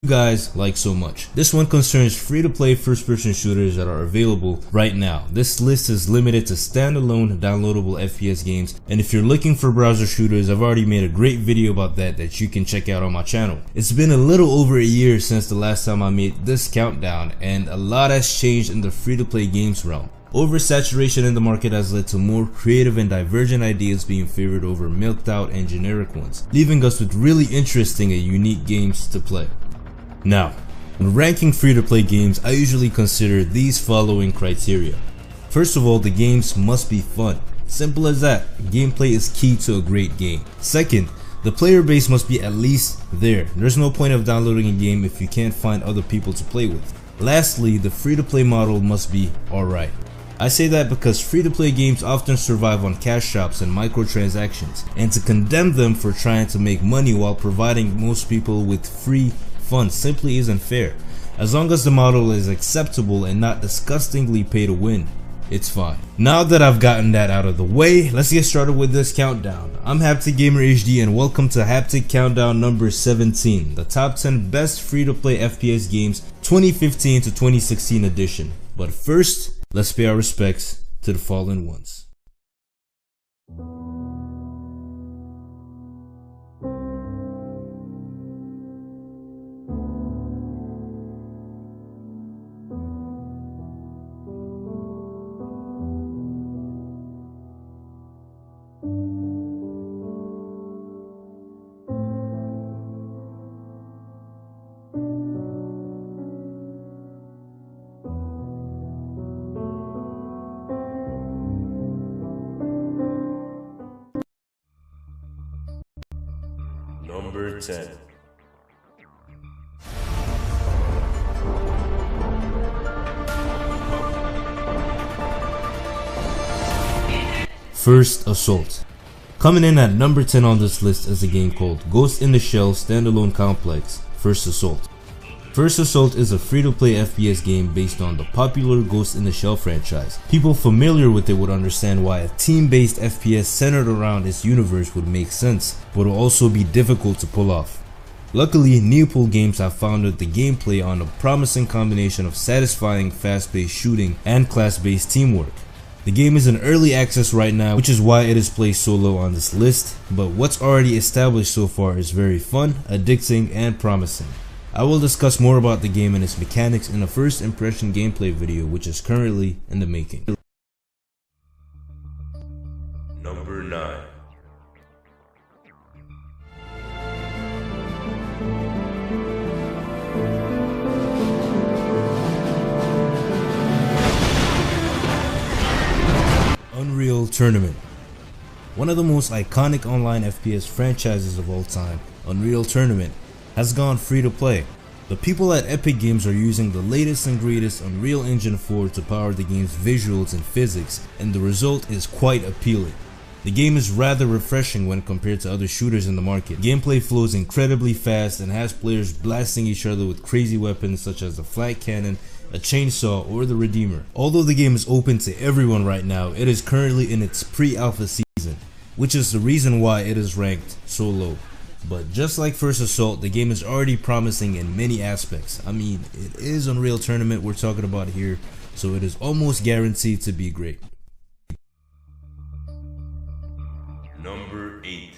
guys like so much. This one concerns free-to-play first-person shooters that are available right now. This list is limited to standalone downloadable FPS games, and if you're looking for browser shooters, I've already made a great video about that you can check out on my channel. It's been a little over a year since the last time I made this countdown, and a lot has changed in the free-to-play games realm. Oversaturation in the market has led to more creative and divergent ideas being favored over milked out and generic ones, leaving us with really interesting and unique games to play. Now, when ranking free-to-play games, I usually consider these following criteria. First of all, the games must be fun. Simple as that. Gameplay is key to a great game. Second, the player base must be at least there. There's no point of downloading a game if you can't find other people to play with. Lastly, the free-to-play model must be alright. I say that because free-to-play games often survive on cash shops and microtransactions, and to condemn them for trying to make money while providing most people with free fun simply isn't fair. As long as the model is acceptable and not disgustingly pay to win, it's fine. Now that I've gotten that out of the way, let's get started with this countdown. I'm Haptic Gamer HD and welcome to Haptic Countdown number 17, the top 10 best free-to-play FPS games 2015 to 2016 edition. But first, let's pay our respects to the fallen ones. Number 10. First Assault. Coming in at number 10 on this list is a game called Ghost in the Shell Standalone Complex First Assault. First Assault is a free-to-play FPS game based on the popular Ghost in the Shell franchise. People familiar with it would understand why a team-based FPS centered around its universe would make sense, but will also be difficult to pull off. Luckily, Neopool Games have founded the gameplay on a promising combination of satisfying fast-paced shooting and class-based teamwork. The game is in early access right now, which is why it is placed so low on this list, but what's already established so far is very fun, addicting, and promising. I will discuss more about the game and its mechanics in a first impression gameplay video, which is currently in the making. Number 9. Unreal Tournament. One of the most iconic online FPS franchises of all time, Unreal Tournament, has gone free to play. The people at Epic Games are using the latest and greatest Unreal Engine 4 to power the game's visuals and physics, and the result is quite appealing. The game is rather refreshing when compared to other shooters in the market. Gameplay flows incredibly fast and has players blasting each other with crazy weapons such as the flat cannon, a chainsaw, or the Redeemer. Although the game is open to everyone right now, it is currently in its pre-alpha season, which is the reason why it is ranked so low. But just like First Assault, the game is already promising in many aspects. I mean, it is Unreal Tournament we're talking about here, so it is almost guaranteed to be great. Number 8.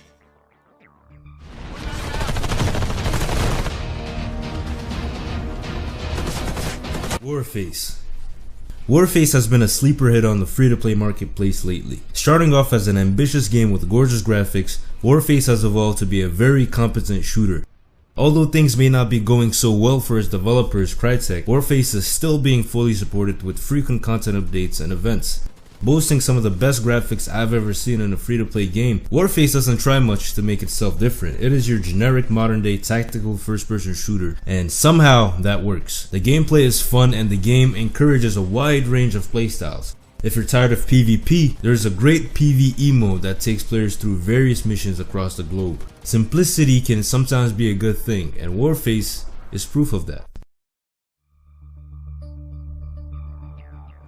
Warface. Warface has been a sleeper hit on the free-to-play marketplace lately. Starting off as an ambitious game with gorgeous graphics, Warface has evolved to be a very competent shooter. Although things may not be going so well for its developers, Crytek, Warface is still being fully supported with frequent content updates and events. Boasting some of the best graphics I've ever seen in a free-to-play game, Warface doesn't try much to make itself different. It is your generic modern-day tactical first-person shooter, and somehow that works. The gameplay is fun and the game encourages a wide range of playstyles. If you're tired of PvP, there's a great PvE mode that takes players through various missions across the globe. Simplicity can sometimes be a good thing, and Warface is proof of that.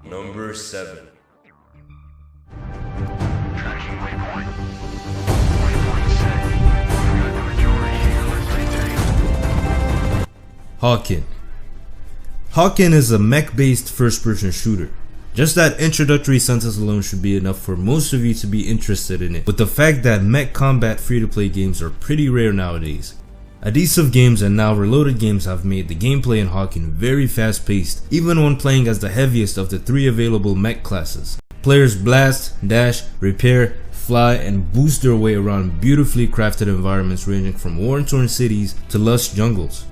Number 7. Hawken. Hawken is a mech-based first-person shooter. Just that introductory sentence alone should be enough for most of you to be interested in it, with the fact that mech combat free-to-play games are pretty rare nowadays. Adhesive games and now Reloaded games have made the gameplay in Hawken very fast-paced, even when playing as the heaviest of the 3 available mech classes. Players blast, dash, repair, fly, and boost their way around beautifully crafted environments ranging from war-torn cities to lush jungles.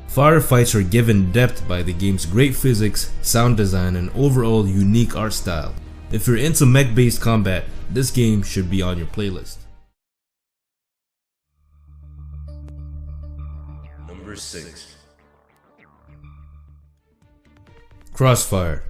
Firefights are given depth by the game's great physics, sound design, and overall unique art style. If you're into mech-based combat, this game should be on your playlist. Number 6. Crossfire.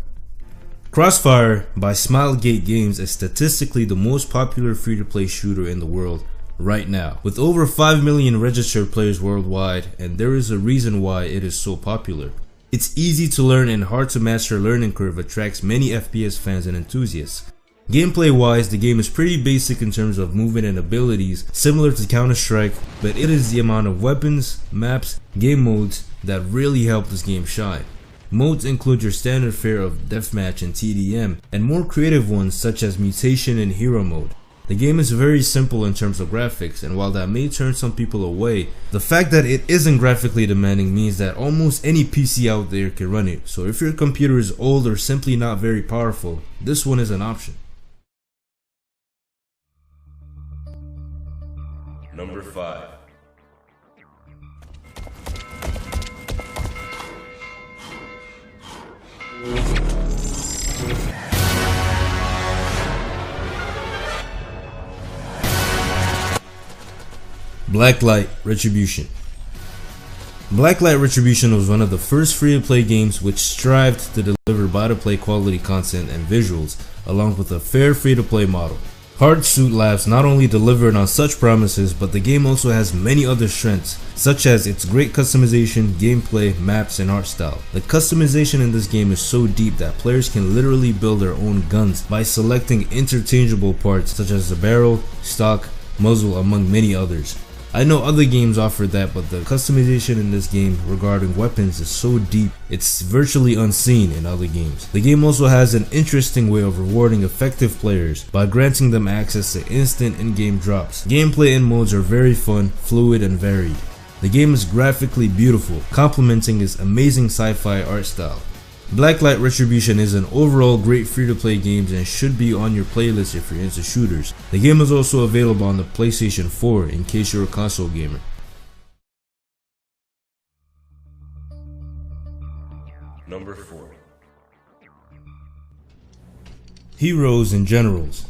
Crossfire by Smilegate Games is statistically the most popular free-to-play shooter in the world right now, with over 5 million registered players worldwide, and there is a reason why it is so popular. Its easy to learn and hard to master learning curve attracts many FPS fans and enthusiasts. Gameplay wise, the game is pretty basic in terms of movement and abilities, similar to Counter-Strike, but it is the amount of weapons, maps, game modes that really help this game shine. Modes include your standard fare of Deathmatch and TDM, and more creative ones such as Mutation and Hero Mode. The game is very simple in terms of graphics, and while that may turn some people away, the fact that it isn't graphically demanding means that almost any PC out there can run it, so if your computer is old or simply not very powerful, this one is an option. Number 5. Blacklight Retribution. Blacklight Retribution was one of the first free-to-play games which strived to deliver buy-to-play quality content and visuals, along with a fair free-to-play model. Hard Suit Labs not only delivered on such promises, but the game also has many other strengths, such as its great customization, gameplay, maps, and art style. The customization in this game is so deep that players can literally build their own guns by selecting interchangeable parts such as the barrel, stock, muzzle, among many others. I know other games offer that, but the customization in this game regarding weapons is so deep, it's virtually unseen in other games. The game also has an interesting way of rewarding effective players by granting them access to instant in-game drops. Gameplay and modes are very fun, fluid, and varied. The game is graphically beautiful, complementing its amazing sci-fi art style. Blacklight Retribution is an overall great free-to-play game and should be on your playlist if you're into shooters. The game is also available on the PlayStation 4 in case you're a console gamer. Number 4. Heroes and Generals.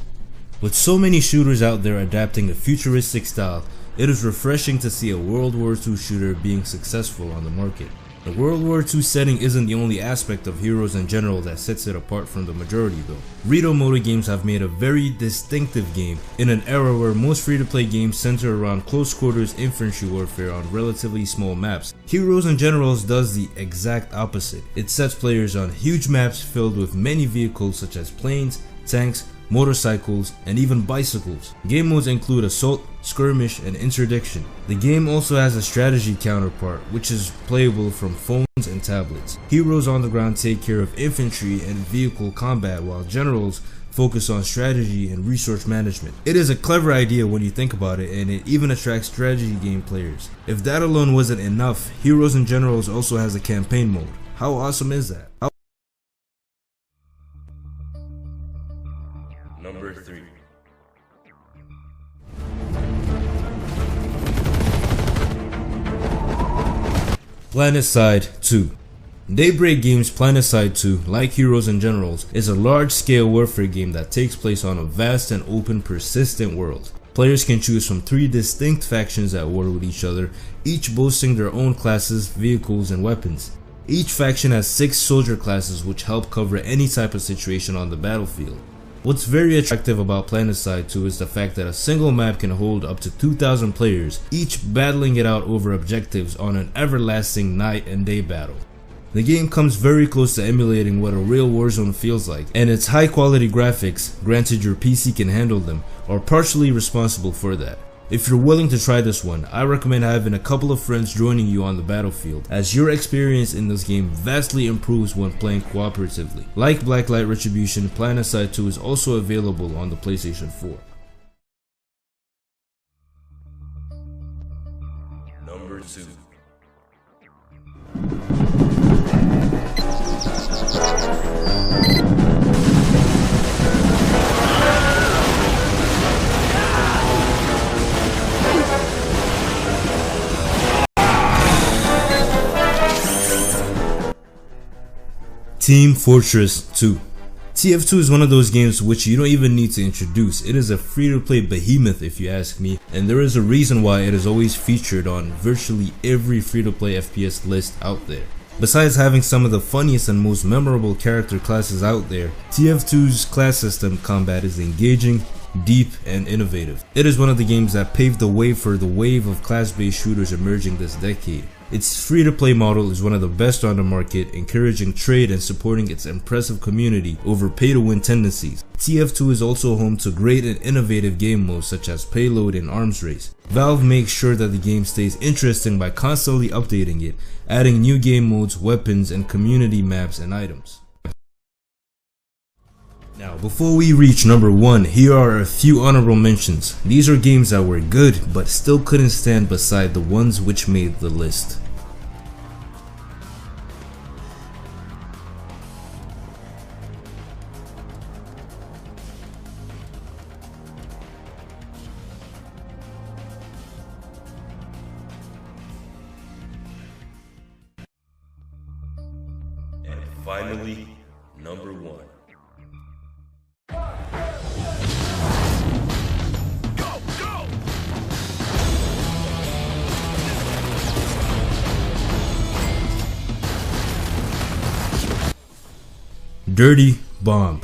With so many shooters out there adapting a futuristic style, it is refreshing to see a World War II shooter being successful on the market. The World War II setting isn't the only aspect of Heroes and Generals that sets it apart from the majority though. Rito Moto Games have made a very distinctive game in an era where most free-to-play games center around close quarters infantry warfare on relatively small maps. Heroes and Generals does the exact opposite. It sets players on huge maps filled with many vehicles such as planes, tanks, motorcycles, and even bicycles. Game modes include Assault, Skirmish, and Interdiction. The game also has a strategy counterpart, which is playable from phones and tablets. Heroes on the ground take care of infantry and vehicle combat, while Generals focus on strategy and resource management. It is a clever idea when you think about it, and it even attracts strategy game players. If that alone wasn't enough, Heroes and Generals also has a campaign mode. How awesome is that? Number 3. PlanetSide 2. Daybreak Games' PlanetSide 2, like Heroes and Generals, is a large-scale warfare game that takes place on a vast and open, persistent world. Players can choose from 3 distinct factions at war with each other, each boasting their own classes, vehicles, and weapons. Each faction has 6 soldier classes which help cover any type of situation on the battlefield. What's very attractive about PlanetSide 2 is the fact that a single map can hold up to 2,000 players, each battling it out over objectives on an everlasting night and day battle. The game comes very close to emulating what a real warzone feels like, and its high quality graphics, granted your PC can handle them, are partially responsible for that. If you're willing to try this one, I recommend having a couple of friends joining you on the battlefield, as your experience in this game vastly improves when playing cooperatively. Like Blacklight Retribution, Planetside 2 is also available on the PlayStation 4. Number 2. Team Fortress 2. TF2 is one of those games which you don't even need to introduce. It is a free-to-play behemoth if you ask me, and there is a reason why it is always featured on virtually every free-to-play FPS list out there. Besides having some of the funniest and most memorable character classes out there, TF2's class system combat is engaging, deep, and innovative. It is one of the games that paved the way for the wave of class-based shooters emerging this decade. Its free-to-play model is one of the best on the market, encouraging trade and supporting its impressive community over pay-to-win tendencies. TF2 is also home to great and innovative game modes such as Payload and Arms Race. Valve makes sure that the game stays interesting by constantly updating it, adding new game modes, weapons, and community maps and items. Now, before we reach number 1, here are a few honorable mentions. These are games that were good, but still couldn't stand beside the ones which made the list. And finally, number 1. Dirty Bomb.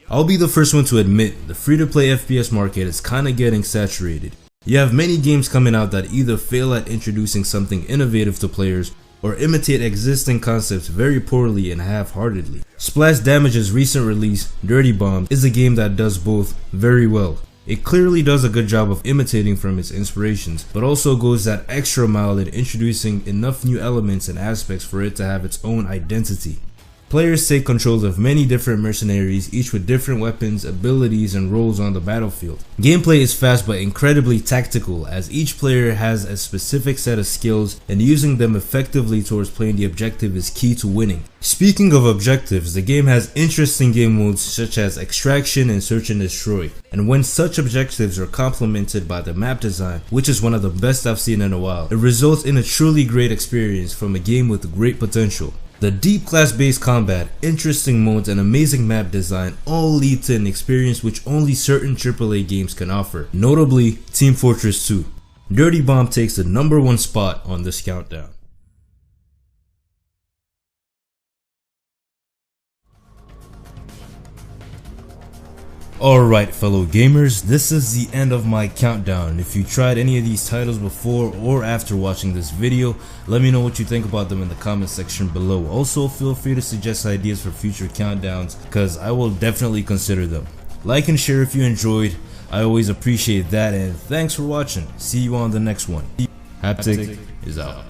I'll be the first one to admit the free-to-play FPS market is kinda getting saturated. You have many games coming out that either fail at introducing something innovative to players or imitate existing concepts very poorly and half-heartedly. Splash Damage's recent release, Dirty Bomb, is a game that does both very well. It clearly does a good job of imitating from its inspirations, but also goes that extra mile in introducing enough new elements and aspects for it to have its own identity. Players take control of many different mercenaries, each with different weapons, abilities, and roles on the battlefield. Gameplay is fast but incredibly tactical, as each player has a specific set of skills, and using them effectively towards playing the objective is key to winning. Speaking of objectives, the game has interesting game modes such as Extraction and Search and Destroy, and when such objectives are complemented by the map design, which is one of the best I've seen in a while, it results in a truly great experience from a game with great potential. The deep class-based combat, interesting modes, and amazing map design all lead to an experience which only certain AAA games can offer, notably Team Fortress 2. Dirty Bomb takes the number 1 spot on this countdown. Alright fellow gamers, this is the end of my countdown. If you tried any of these titles before or after watching this video, let me know what you think about them in the comment section below. Also feel free to suggest ideas for future countdowns, because I will definitely consider them. Like and share if you enjoyed, I always appreciate that, and thanks for watching. See you on the next one. Haptic is out.